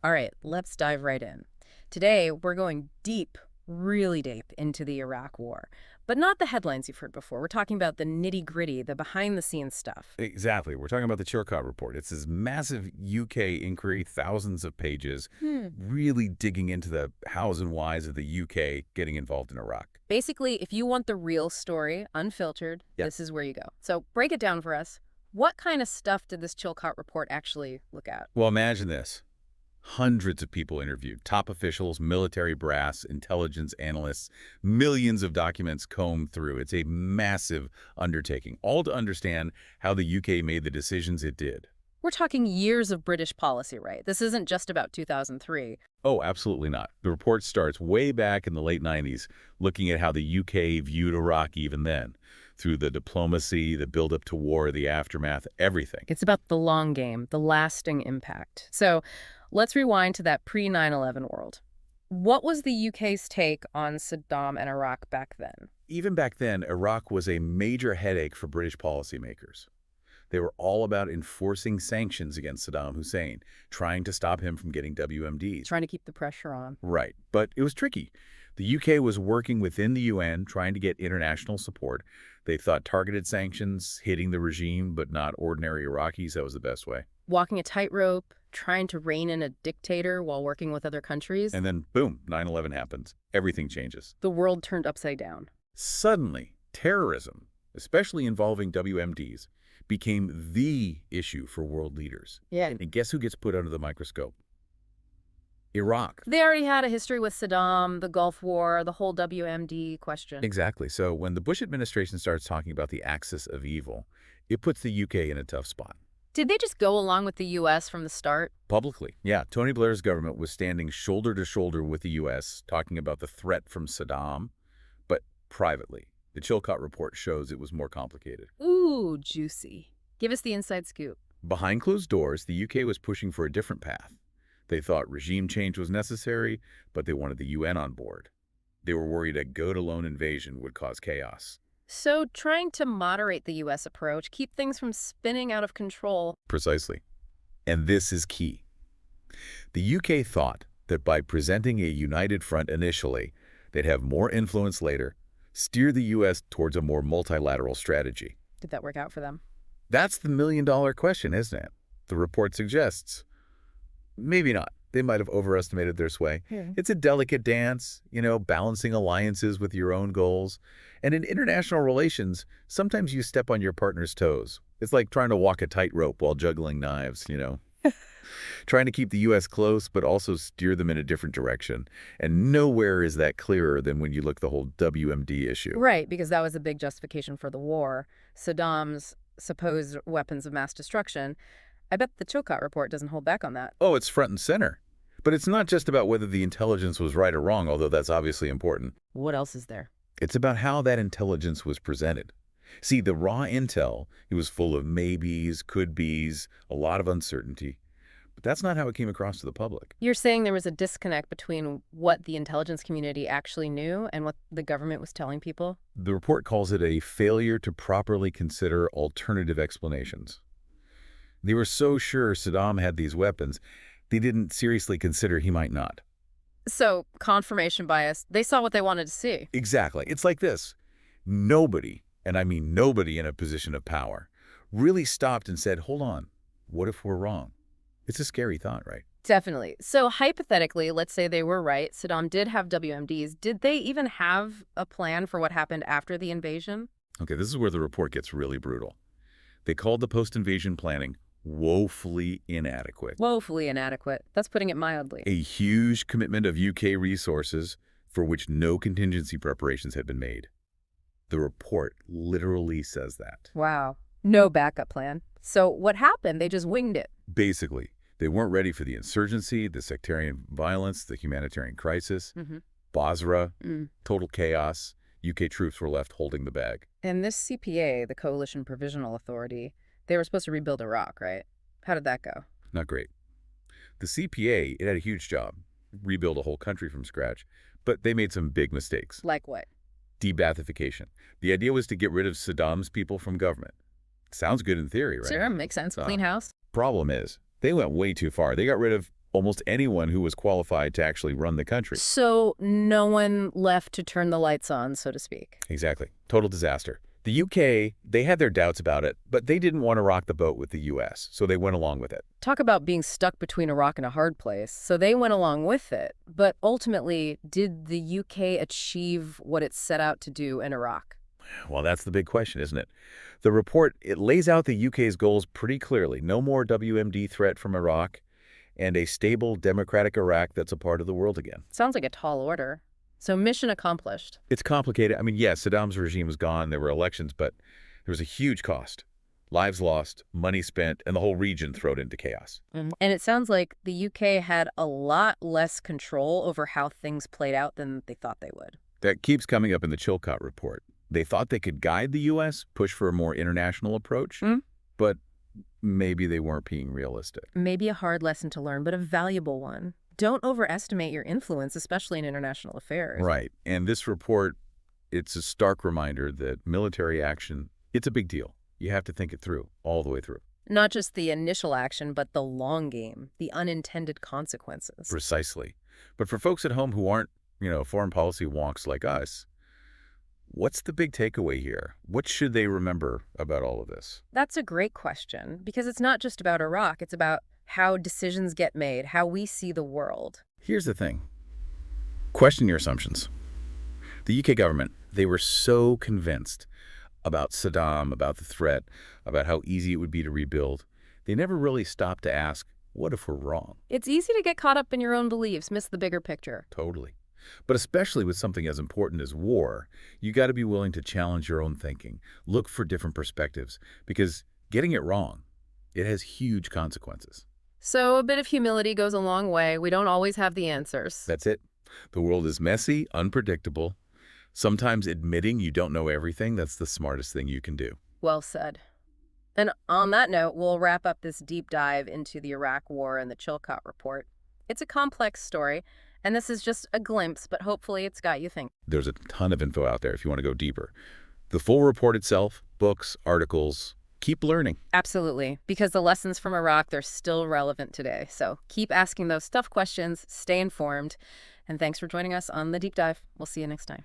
All right, let's dive right in. Today, we're going deep, really deep into the Iraq War. But not the headlines you've heard before. We're talking about the nitty-gritty, the behind-the-scenes stuff. Exactly. We're talking about the Chilcot report. It's this massive UK inquiry, thousands of pages, really digging into the hows and whys of the UK getting involved in Iraq. Basically, if you want the real story, unfiltered, Yeah. this is where you go. So break it down for us. What kind of stuff did this Chilcot report actually look at? Well, imagine this. Hundreds of people interviewed, top officials, military brass, intelligence analysts, millions of documents combed through. It's a massive undertaking, all to understand how the UK made the decisions it did. We're talking years of British policy, right? This isn't just about 2003. Oh, absolutely not. The report starts way back in the late 90s, looking at how the UK viewed Iraq even then, through the diplomacy, the buildup to war, the aftermath, everything. It's about the long game, the lasting impact. So let's rewind to that pre-9/11 world. What was the UK's take on Saddam and Iraq back then? Even back then, Iraq was a major headache for British policymakers. They were all about enforcing sanctions against Saddam Hussein, trying to stop him from getting WMDs. Trying to keep the pressure on. Right, but it was tricky. The UK was working within the UN, trying to get international support. They thought targeted sanctions, hitting the regime, but not ordinary Iraqis, that was the best way. Walking a tightrope, trying to rein in a dictator while working with other countries. And then, boom, 9/11 happens. Everything changes. The world turned upside down. Suddenly, terrorism, especially involving WMDs, became the issue for world leaders. Yeah. And guess who gets put under the microscope? Iraq. They already had a history with Saddam, the Gulf War, the whole WMD question. Exactly. So when the Bush administration starts talking about the axis of evil, it puts the UK in a tough spot. Did they just go along with the U.S. from the start? Publicly, yeah, Tony Blair's government was standing shoulder to shoulder with the U.S., talking about the threat from Saddam, but privately. The Chilcot report shows it was more complicated. Ooh, juicy. Give us the inside scoop. Behind closed doors, the UK was pushing for a different path. They thought regime change was necessary, but they wanted the UN on board. They were worried a go-it-alone invasion would cause chaos. So trying to moderate the U.S. approach, keep things from spinning out of control. Precisely. And this is key. The UK thought that by presenting a united front initially, they'd have more influence later, steer the U.S. towards a more multilateral strategy. Did that work out for them? That's the million-dollar question, isn't it? The report suggests. Maybe not. They might have overestimated their sway. Yeah. It's a delicate dance, balancing alliances with your own goals. And in international relations, sometimes you step on your partner's toes. It's like trying to walk a tightrope while juggling knives. Trying to keep the U.S. close, but also steer them in a different direction. And nowhere is that clearer than when you look at the whole WMD issue. Right, because that was a big justification for the war. Saddam's supposed weapons of mass destruction. I bet the Chilcot report doesn't hold back on that. Oh, it's front and center. But it's not just about whether the intelligence was right or wrong, although that's obviously important. What else is there? It's about how that intelligence was presented. See, the raw intel, it was full of maybes, could-bes, a lot of uncertainty. But that's not how it came across to the public. You're saying there was a disconnect between what the intelligence community actually knew and what the government was telling people? The report calls it a failure to properly consider alternative explanations. They were so sure Saddam had these weapons, they didn't seriously consider he might not. So, confirmation bias. They saw what they wanted to see. Exactly. It's like this. Nobody, and I mean nobody in a position of power, really stopped and said, hold on, what if we're wrong? It's a scary thought, right? Definitely. So, hypothetically, let's say they were right. Saddam did have WMDs. Did they even have a plan for what happened after the invasion? Okay, this is where the report gets really brutal. They called the post-invasion planning woefully inadequate. Woefully inadequate. That's putting it mildly. A huge commitment of UK resources for which no contingency preparations had been made. The report literally says that. Wow. No backup plan. So what happened? They just winged it. Basically, they weren't ready for the insurgency, the sectarian violence, the humanitarian crisis. Basra, total chaos. UK troops were left holding the bag. And this CPA, the Coalition Provisional Authority, they were supposed to rebuild Iraq, right? How did that go? Not great. The CPA, it had a huge job, rebuild a whole country from scratch, but they made some big mistakes. Like what? De-Baathification. The idea was to get rid of Saddam's people from government. Sounds good in theory, right? Sure, makes sense. Clean house. Problem is, they went way too far. They got rid of almost anyone who was qualified to actually run the country. So no one left to turn the lights on, so to speak. Exactly. Total disaster. The UK, they had their doubts about it, but they didn't want to rock the boat with the US, so they went along with it. Talk about being stuck between a rock and a hard place. So they went along with it. But ultimately, did the UK achieve what it set out to do in Iraq? Well, that's the big question, isn't it? The report, it lays out the UK's goals pretty clearly. No more WMD threat from Iraq, and a stable, democratic Iraq that's a part of the world again. Sounds like a tall order. So mission accomplished. It's complicated. I mean, yes, Saddam's regime was gone, there were elections, but there was a huge cost. Lives lost, money spent, and the whole region thrown into chaos. And it sounds like the UK had a lot less control over how things played out than they thought they would. That keeps coming up in the Chilcot report. They thought they could guide the U.S., push for a more international approach, but maybe they weren't being realistic. Maybe a hard lesson to learn, but a valuable one. Don't overestimate your influence, especially in international affairs. Right. And this report, it's a stark reminder that military action, it's a big deal. You have to think it through, all the way through. Not just the initial action, but the long game, the unintended consequences. Precisely. But for folks at home who aren't, foreign policy wonks like us, what's the big takeaway here? What should they remember about all of this? That's a great question, because it's not just about Iraq. It's about how decisions get made, how we see the world. Here's the thing. Question your assumptions. The UK government, they were so convinced about Saddam, about the threat, about how easy it would be to rebuild. They never really stopped to ask, what if we're wrong? It's easy to get caught up in your own beliefs, miss the bigger picture. Totally. But especially with something as important as war, you got to be willing to challenge your own thinking, look for different perspectives, because getting it wrong, it has huge consequences. So a bit of humility goes a long way. We don't always have the answers. That's it. The world is messy, unpredictable. Sometimes admitting you don't know everything, that's the smartest thing you can do. Well said. And on that note, we'll wrap up this deep dive into the Iraq War and the Chilcot Report. It's a complex story, and this is just a glimpse, but hopefully it's got you thinking. There's a ton of info out there if you want to go deeper. The full report itself, books, articles, keep learning. Absolutely, because the lessons from Iraq, they're still relevant today. So keep asking those tough questions, stay informed, and thanks for joining us on The Deep Dive. We'll see you next time.